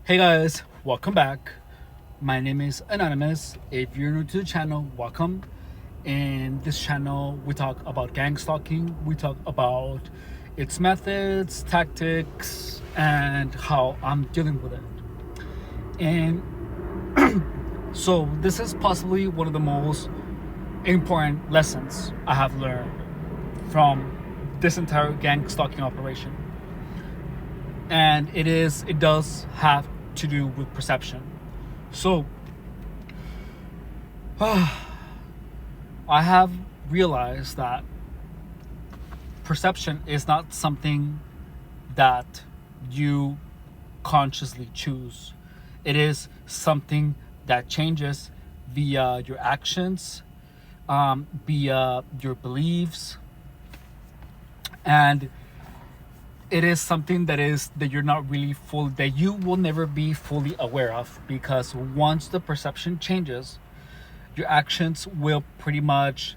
Hey guys, welcome back. My name is Anonymous. If you're new to the channel, welcome. In this channel, we talk about gang stalking, we talk about its methods, tactics, and how I'm dealing with it. And so, this is possibly one of the most important lessons I have learned from this entire gang stalking operation. And it does have to do with perception. So I have realized that perception is not something that you consciously choose. It is something that changes via your actions, via your beliefs, and it is something that you're not really full that you will never be fully aware of, because once the perception changes, your actions will pretty much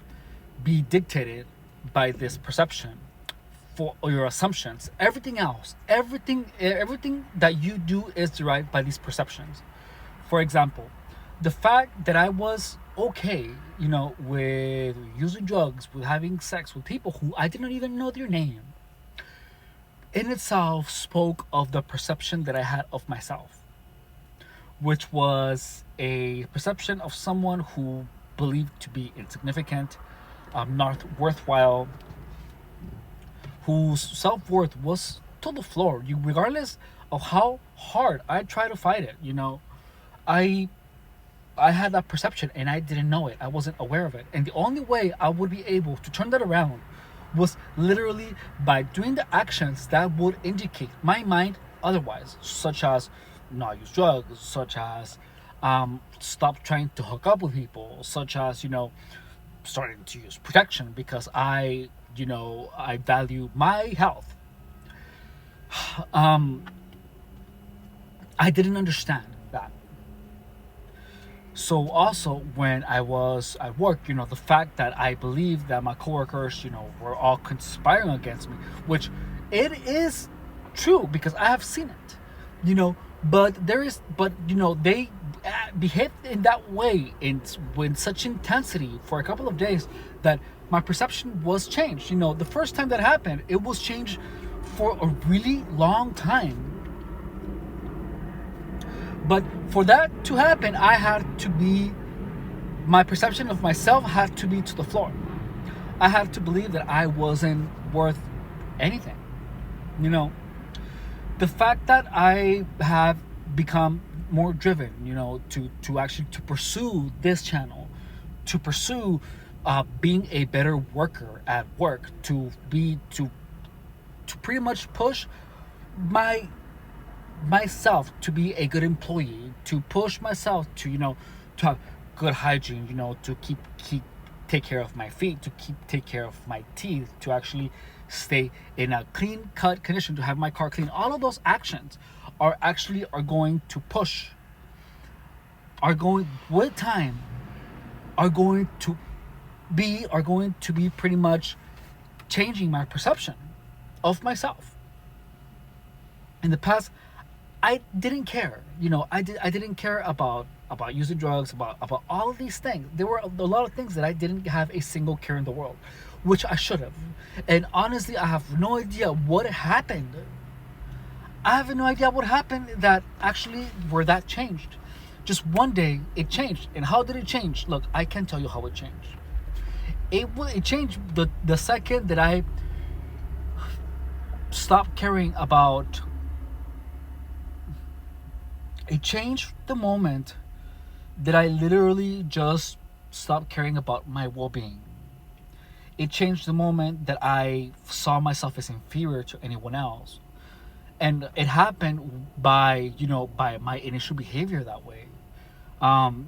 be dictated by this perception for your assumptions. Everything else, everything that you do is derived by these perceptions. For example, the fact that I was okay, with using drugs, with having sex with people who I didn't even know their name, in itself spoke of the perception that I had of myself, which was a perception of someone who believed to be insignificant, not worthwhile, whose self-worth was to the floor. Regardless of how hard I tried to fight it, I I had that perception and I didn't know it. I wasn't aware of it. And the only way I would be able to turn that around was literally by doing the actions that would indicate my mind otherwise, such as not use drugs, such as stop trying to hook up with people, such as, starting to use protection because I value my health. Um, I didn't understand that. So also when I was at work, the fact that I believed that my coworkers, were all conspiring against me, which it is true because I have seen it, but they behaved in that way with such intensity for a couple of days that my perception was changed. The first time that happened, it was changed for a really long time. But for that to happen, my perception of myself had to be to the floor. I had to believe that I wasn't worth anything. You know, the fact that I have become more driven, to pursue this channel, to pursue being a better worker at work, to pretty much push my myself to be a good employee, to push myself to to have good hygiene, to keep take care of my feet, to take care of my teeth, to actually stay in a clean cut condition, to have my car clean. All of those actions are going to push, are going with time, are going to be pretty much changing my perception of myself. In the past, I didn't care. I didn't care about using drugs, about all of these things. There were a lot of things that I didn't have a single care in the world, which I should have. And honestly, I have no idea what happened. I have no idea what happened that actually where that changed. Just one day it changed. And how did it change? Look, I can't tell you how it changed. It changed the second that I stopped caring about. It changed the moment that I literally just stopped caring about my well-being. It changed the moment that I saw myself as inferior to anyone else. And it happened by my initial behavior that way. I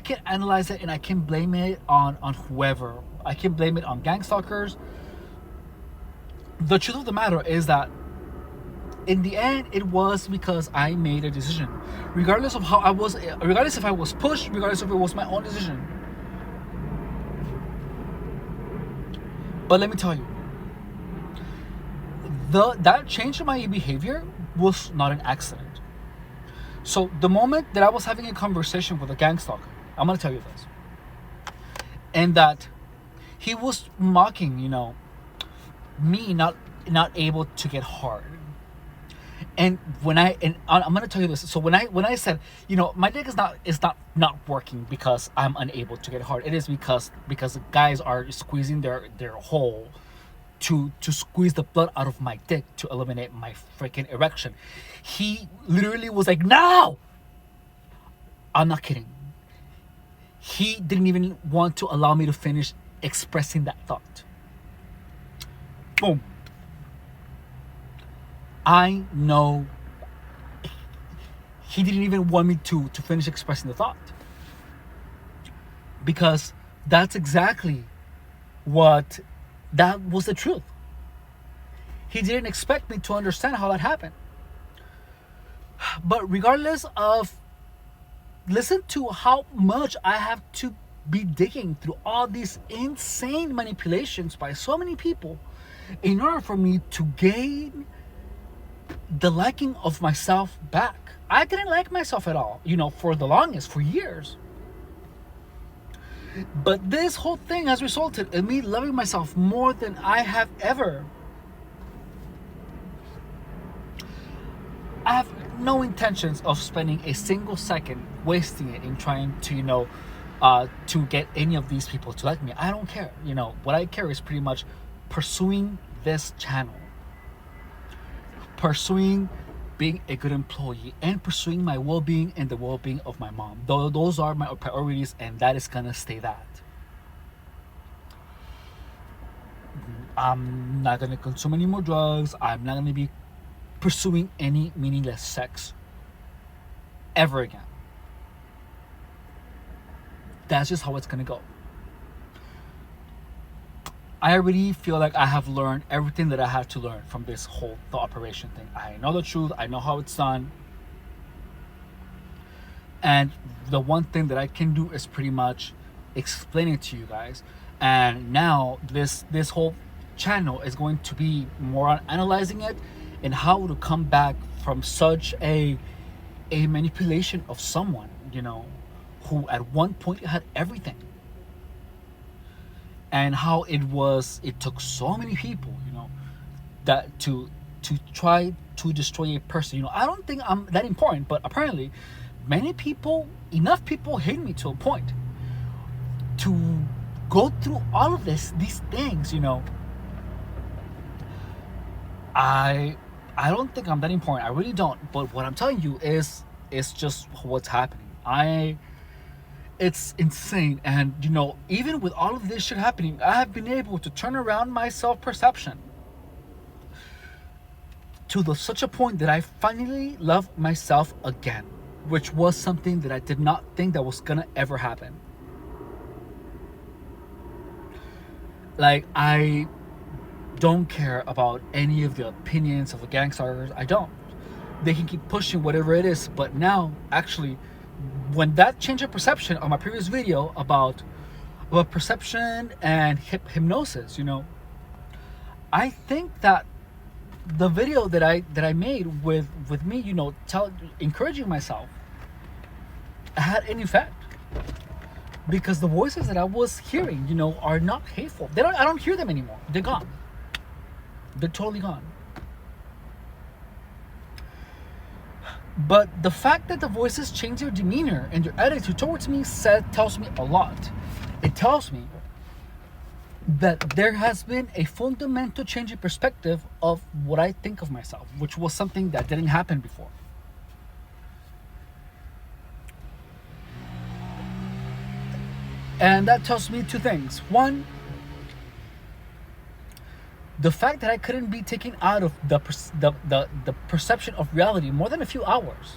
can analyze it and I can blame it on whoever. I can blame it on gang stalkers. The truth of the matter is that in the end, it was because I made a decision. Regardless of how I was, regardless if I was pushed, regardless if it was my own decision. But let me tell you, that change in my behavior was not an accident. So the moment that I was having a conversation with a gang stalker, I'm gonna tell you this, and that he was mocking, me not able to get hard. And I'm gonna tell you this. So when I said, my dick is not working because I'm unable to get hard. It is because the guys are squeezing their hole to squeeze the blood out of my dick to eliminate my freaking erection. He literally was like, "No!" I'm not kidding. He didn't even want to allow me to finish expressing that thought. Boom. I know he didn't even want me to finish expressing the thought. Because that's exactly that was the truth. He didn't expect me to understand how that happened. But regardless of, listen to how much I have to be digging through all these insane manipulations by so many people in order for me to gain the liking of myself back. I didn't like myself at all, for the longest, for years. But this whole thing has resulted in me loving myself more than I have ever. I have no intentions of spending a single second wasting it in trying to get any of these people to like me. I don't care. What I care is pretty much pursuing this channel, pursuing being a good employee, and pursuing my well-being and the well-being of my mom. Those are my priorities, and that is gonna stay that. I'm not gonna consume any more drugs. I'm not gonna be pursuing any meaningless sex ever again. That's just how it's gonna go. I already feel like I have learned everything that I had to learn from this whole the operation thing. I know the truth. I know how it's done. And the one thing that I can do is pretty much explain it to you guys. And now this whole channel is going to be more on analyzing it and how to come back from such a manipulation of someone, who at one point had everything. And how it took so many people, that to try to destroy a person. I don't think I'm that important, but apparently enough people hate me to a point to go through all of these things, I don't think I'm that important. I really don't. But what I'm telling you is just what's happening. It's insane. And even with all of this shit happening, I have been able to turn around my self-perception to such a point that I finally love myself again, which was something that I did not think that was gonna ever happen. Like, I don't care about any of the opinions of the gangstarers. I don't. They can keep pushing whatever it is, but now, actually, when that change of perception on my previous video about perception and hypnosis, I think that the video that I made with me, encouraging myself, had an effect, because the voices that I was hearing, are not hateful. I don't hear them anymore. They're gone. They're totally gone. But the fact that the voices change their demeanor and their attitude towards me tells me a lot. It tells me that there has been a fundamental change in perspective of what I think of myself, which was something that didn't happen before. And that tells me two things. One, the fact that I couldn't be taken out of the perception of reality more than a few hours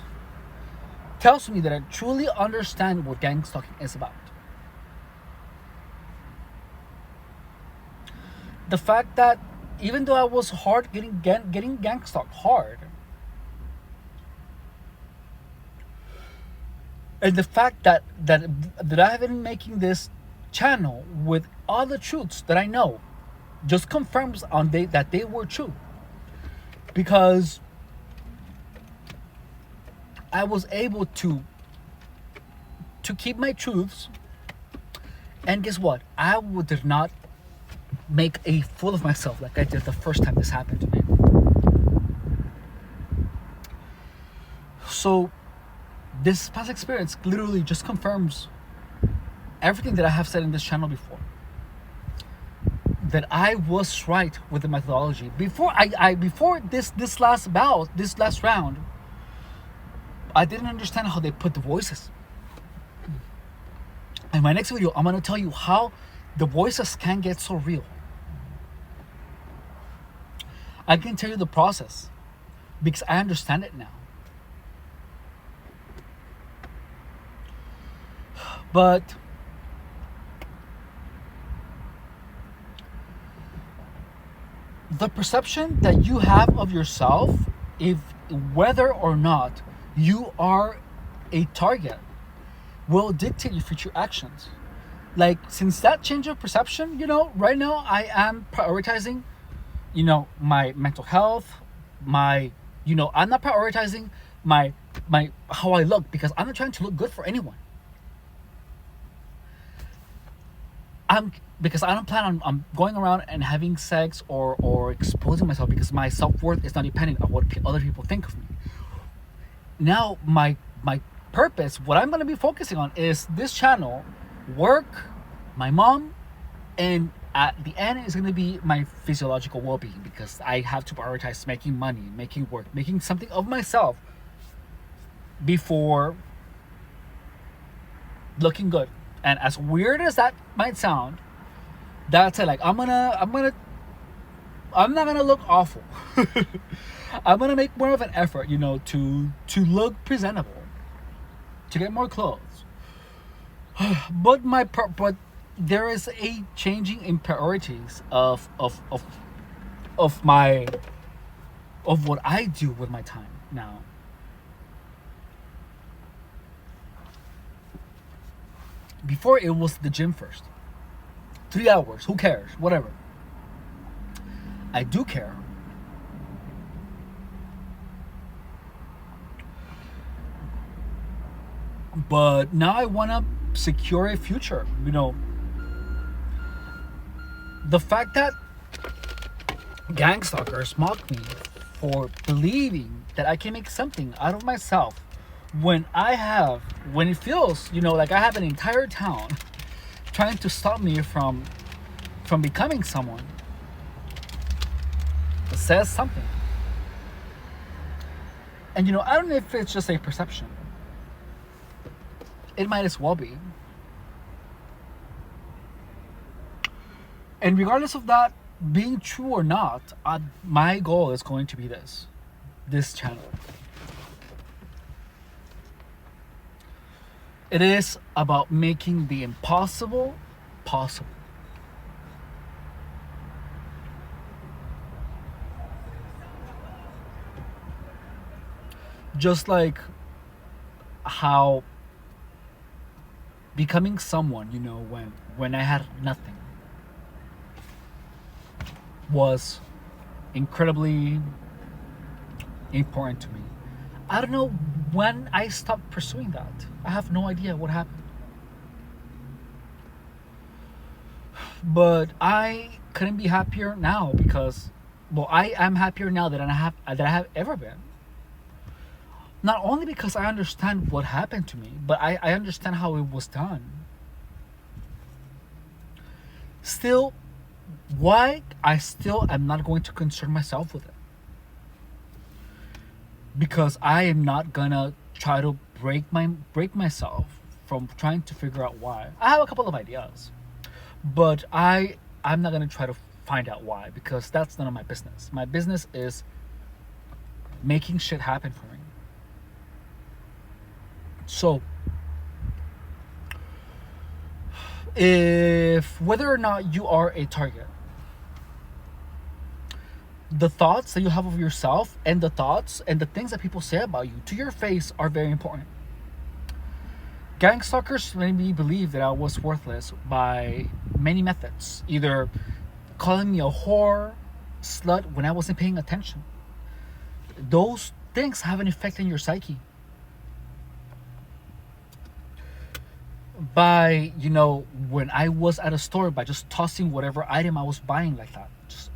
tells me that I truly understand what gang stalking is about. The fact that even though I was hard getting gang stalked hard, and the fact that I have been making this channel with all the truths that I know just confirms that they were true. Because I was able to keep my truths. And guess what? Did not make a fool of myself like I did the first time this happened to me. So this past experience literally just confirms everything that I have said in this channel before. That I was right with the methodology. Before this last round, I didn't understand how they put the voices. In my next video, I'm gonna tell you how the voices can get so real. I can tell you the process because I understand it now. But the perception that you have of yourself, if whether or not you are a target, will dictate your future actions. Like, since that change of perception, right now I am prioritizing, my mental health, I'm not prioritizing my how I look, because I'm not trying to look good for anyone. Because I don't plan on going around and having sex or exposing myself, because my self-worth is not dependent on what other people think of me. Now my purpose, what I'm going to be focusing on, is this channel, work, my mom, and at the end is going to be my physiological well-being, because I have to prioritize making money, making work, making something of myself before looking good. And as weird as that might sound, that's it. Like, I'm not gonna look awful. I'm gonna make more of an effort, to look presentable, to get more clothes. But there is a changing in priorities of what I do with my time now. Before, it was the gym first. 3 hours, who cares? Whatever. I do care. But now I want to secure a future. The fact that gang stalkers mock me for believing that I can make something out of myself, when it feels, like I have an entire town trying to stop me from becoming someone, it says something. And I don't know if it's just a perception. It might as well be. And regardless of that being true or not, my goal is going to be this channel. It is about making the impossible possible. Just like how becoming someone, when I had nothing, was incredibly important to me. I don't know when I stopped pursuing that. I have no idea what happened. But I couldn't be happier now, because, I am happier now than I have ever been. Not only because I understand what happened to me, but I understand how it was done. Still, why I still am not going to concern myself with it. Because I am not gonna try to break myself from trying to figure out why. I have a couple of ideas, but I'm not gonna try to find out why, because that's none of my business. My business is making shit happen for me. So, if whether or not you are a target, the thoughts that you have of yourself and the thoughts and the things that people say about you to your face are very important. Gang stalkers made me believe that I was worthless by many methods, either calling me a whore, slut when I wasn't paying attention. Those things have an effect on your psyche. by, when I was at a store, by just tossing whatever item I was buying like that, just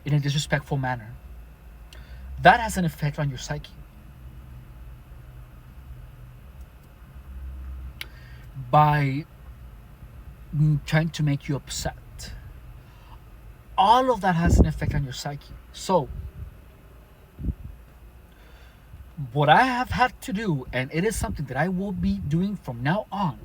in a disrespectful manner. That has an effect on your psyche. By trying to make you upset, all of that has an effect on your psyche. So what I have had to do, and it is something that I will be doing from now on,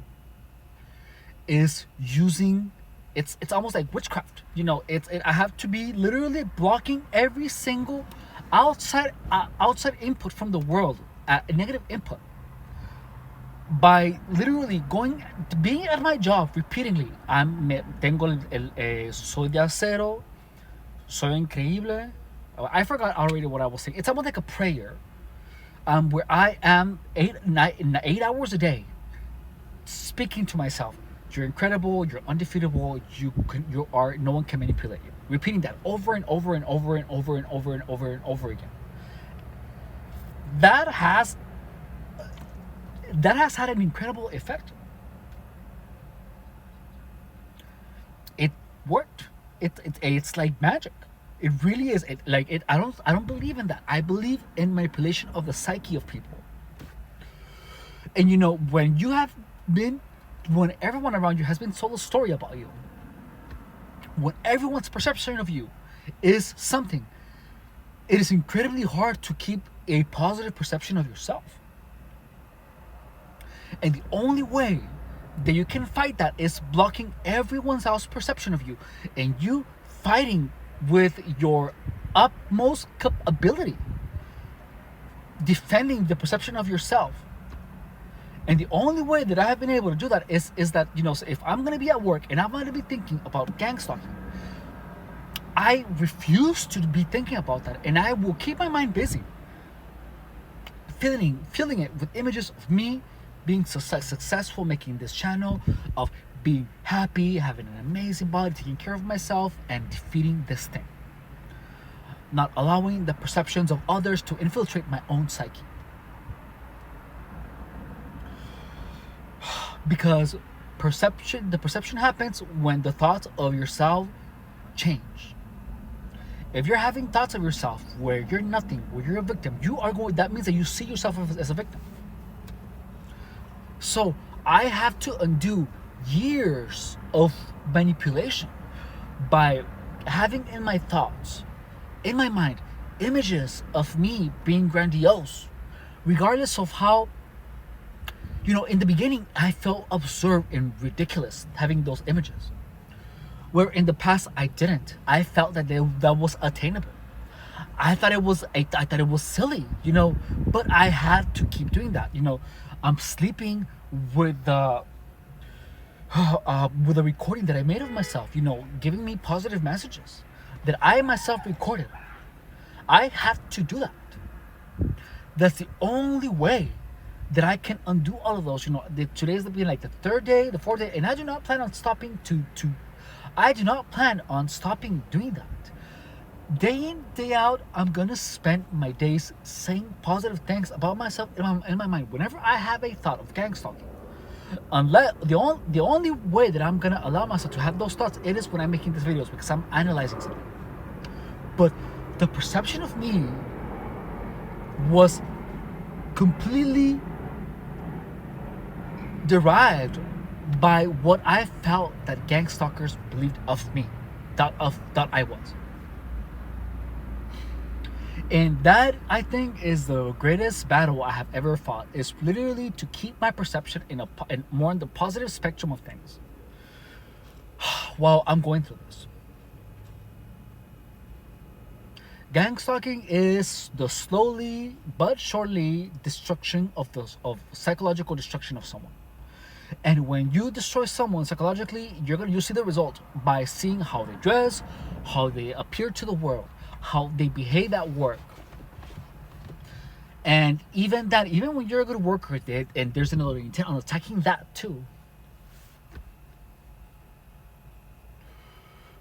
is using, it's almost like witchcraft. I have to be literally blocking every single outside input from the world, negative input, by literally being at my job repeatedly. Soy de acero, soy increíble. I forgot already what I was saying. It's almost like a prayer, where I am 8 hours a day speaking to myself. You're incredible. You're undefeatable. You are. No one can manipulate you. Repeating that over and over and over and over and over and over and over again. That has had an incredible effect. It worked. It's like magic. It really is. I don't believe in that. I believe in manipulation of the psyche of people. And when everyone around you has been told a story about you, when everyone's perception of you is something, it is incredibly hard to keep a positive perception of yourself. And the only way that you can fight that is blocking everyone else's perception of you, and you fighting with your utmost ability, defending the perception of yourself. And the only way that I have been able to do that is that, so if I'm going to be at work and I'm going to be thinking about gang stalking, I refuse to be thinking about that, and I will keep my mind busy filling it with images of me being successful, making this channel, of being happy, having an amazing body, taking care of myself, and defeating this thing. Not allowing the perceptions of others to infiltrate my own psyche. Because the perception happens when the thoughts of yourself change. If you're having thoughts of yourself where you're nothing, where you're a victim, that means that you see yourself as a victim. So I have to undo years of manipulation by having in my thoughts, in my mind, images of me being grandiose, regardless of how, in the beginning, I felt absurd and ridiculous having those images, where in the past I didn't. I felt that that was attainable. I thought it was silly, but I had to keep doing that. I'm sleeping with the recording that I made of myself, giving me positive messages that I myself recorded. I have to do that. That's the only way that I can undo all of those. Today's been like the third day, the fourth day, and I do not plan on stopping I do not plan on stopping doing that. Day in, day out, I'm gonna spend my days saying positive things about myself in my mind. Whenever I have a thought of gang stalking, unless the only way that I'm gonna allow myself to have those thoughts, it is when I'm making these videos, because I'm analyzing something. But the perception of me was completely derived by what I felt that gang stalkers believed of me, that I was. And that, I think, is the greatest battle I have ever fought, is literally to keep my perception in more in the positive spectrum of things while I'm going through this. Gang stalking is the slowly but surely destruction of psychological destruction of someone. And when you destroy someone psychologically, you see the result by seeing how they dress, how they appear to the world, how they behave at work. And even when you're a good worker, and there's another intent on attacking that too.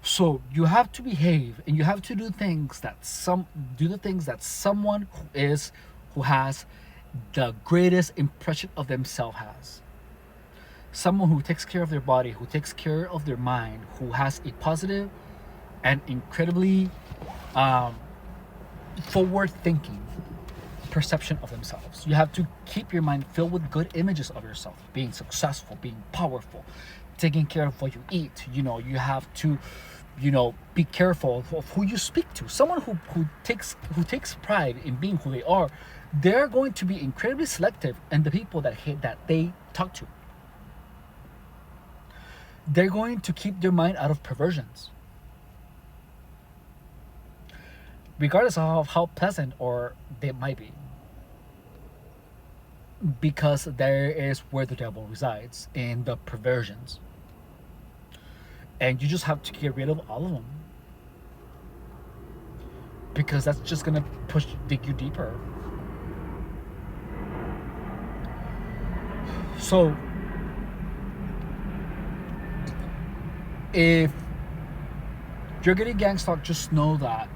So you have to behave, and you have to do the things that someone who has the greatest impression of themselves has. Someone who takes care of their body, who takes care of their mind, who has a positive and incredibly um, forward thinking perception of themselves. You have to keep your mind filled with good images of yourself, being successful, being powerful, taking care of what you eat. You have to, be careful of who you speak to. Someone who takes pride in being who they are, they're going to be incredibly selective in the people that they talk to. They're going to keep their mind out of perversions, regardless of how pleasant or they might be, because there is where the devil resides, in the perversions. And you just have to get rid of all of them, because that's just gonna dig you deeper. So if you're getting gang stalked, just know that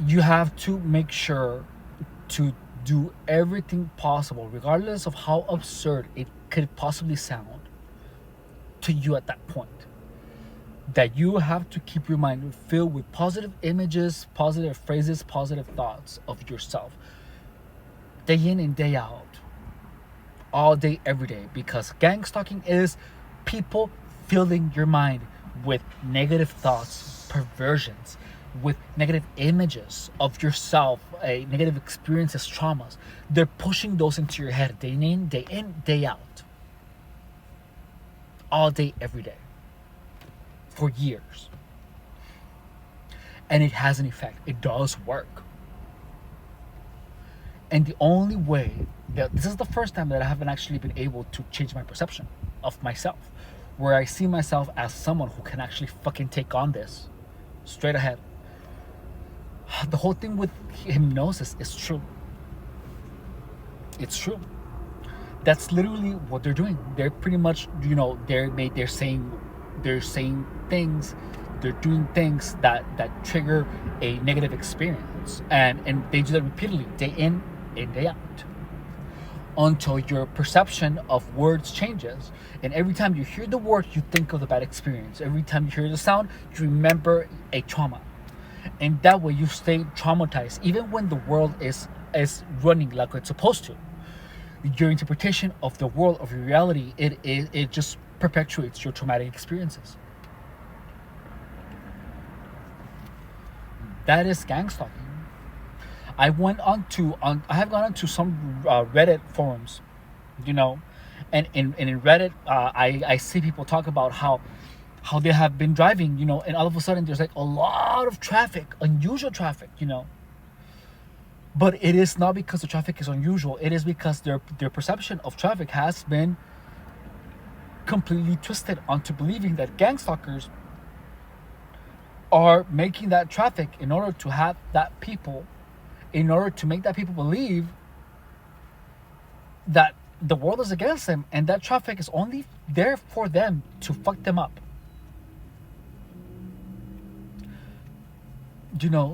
you have to make sure to do everything possible, regardless of how absurd it could possibly sound to you at that point, that you have to keep your mind filled with positive images, positive phrases, positive thoughts of yourself, day in and day out, all day, every day. Because gang stalking is people filling your mind with negative thoughts, perversions, with negative images of yourself, negative experiences, traumas. They're pushing those into your head day in, day out, all day, every day, for years. And it has an effect. It does work. And the only way that this is the first time that I haven't actually been able to change my perception of myself, where I see myself as someone who can actually fucking take on this straight ahead. The whole thing with hypnosis is true. It's true. That's literally what they're doing. They're pretty much, they're saying things, they're doing things that trigger a negative experience, and they do that repeatedly, day in and day out, until your perception of words changes. And every time you hear the word, you think of the bad experience. Every time you hear the sound, you remember a trauma. And that way you stay traumatized, even when the world is running like it's supposed to. Your interpretation of the world, of your reality, it just perpetuates your traumatic experiences. That is gang stalking. I have gone onto some Reddit forums, and in Reddit, I see people talk about how they have been driving, and all of a sudden there's like a lot of traffic, unusual traffic, But it is not because the traffic is unusual. It is because their perception of traffic has been completely twisted onto believing that gang stalkers are making that traffic in order to make that people believe that the world is against them, and that traffic is only there for them to fuck them up.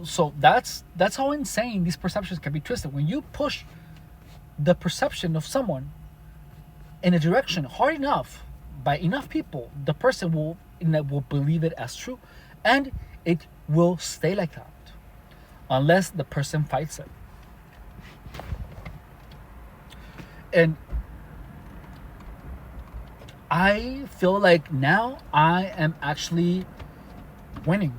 So that's how insane these perceptions can be twisted. When you push the perception of someone in a direction hard enough by enough people, the person will believe it as true, and it will stay like that unless the person fights it. And I feel like now I am actually winning.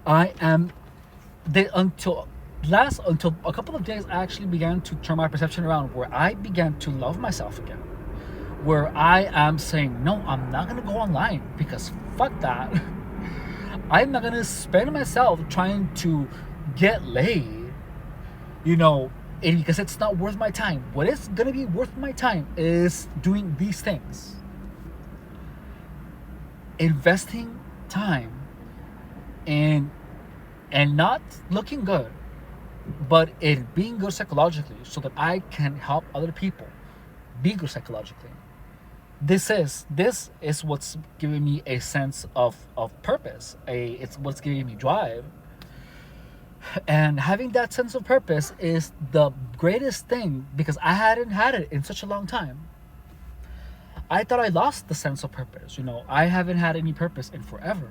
Until a couple of days, I actually began to turn my perception around, where I began to love myself again, where I am saying, no, I'm not gonna go online, because fuck that. I'm not gonna spend myself trying to get laid, because it's not worth my time. What is gonna be worth my time is doing these things, investing time and not looking good, but in being good psychologically, so that I can help other people be good psychologically. This is what's giving me a sense of purpose. It's what's giving me drive. And having that sense of purpose is the greatest thing, because I hadn't had it in such a long time. I thought I lost the sense of purpose. I haven't had any purpose in forever.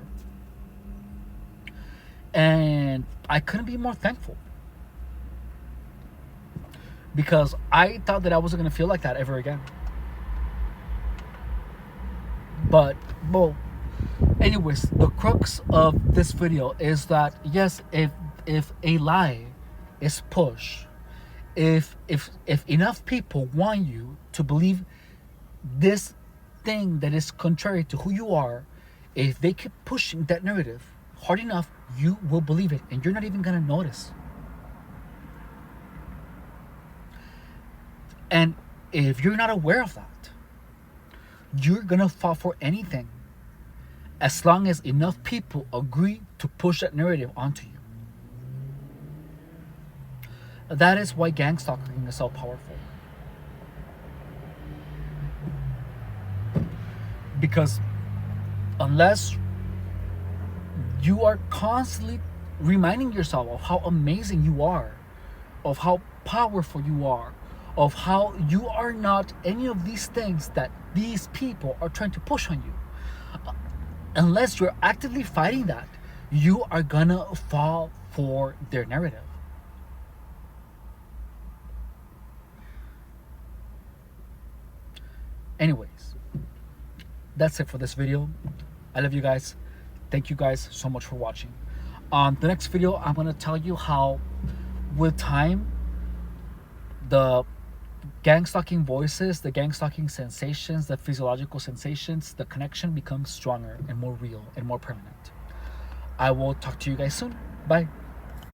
And I couldn't be more thankful, because I thought that I wasn't going to feel like that ever again. But, well, anyways, the crux of this video is that, yes, if a lie is pushed, if enough people want you to believe this thing that is contrary to who you are, if they keep pushing that narrative hard enough, you will believe it, and you're not even gonna notice. And if you're not aware of that, you're gonna fall for anything, as long as enough people agree to push that narrative onto you. That is why gang stalking is so powerful. Because unless you are constantly reminding yourself of how amazing you are, of how powerful you are, of how you are not any of these things that these people are trying to push on you, unless you're actively fighting that, you are gonna fall for their narrative. Anyways, that's it for this video. I love you guys. Thank you guys so much for watching. On the next video, I'm going to tell you how, with time, the gang stalking voices, the gang stalking sensations, the physiological sensations, the connection becomes stronger and more real and more permanent. I will talk to you guys soon. Bye.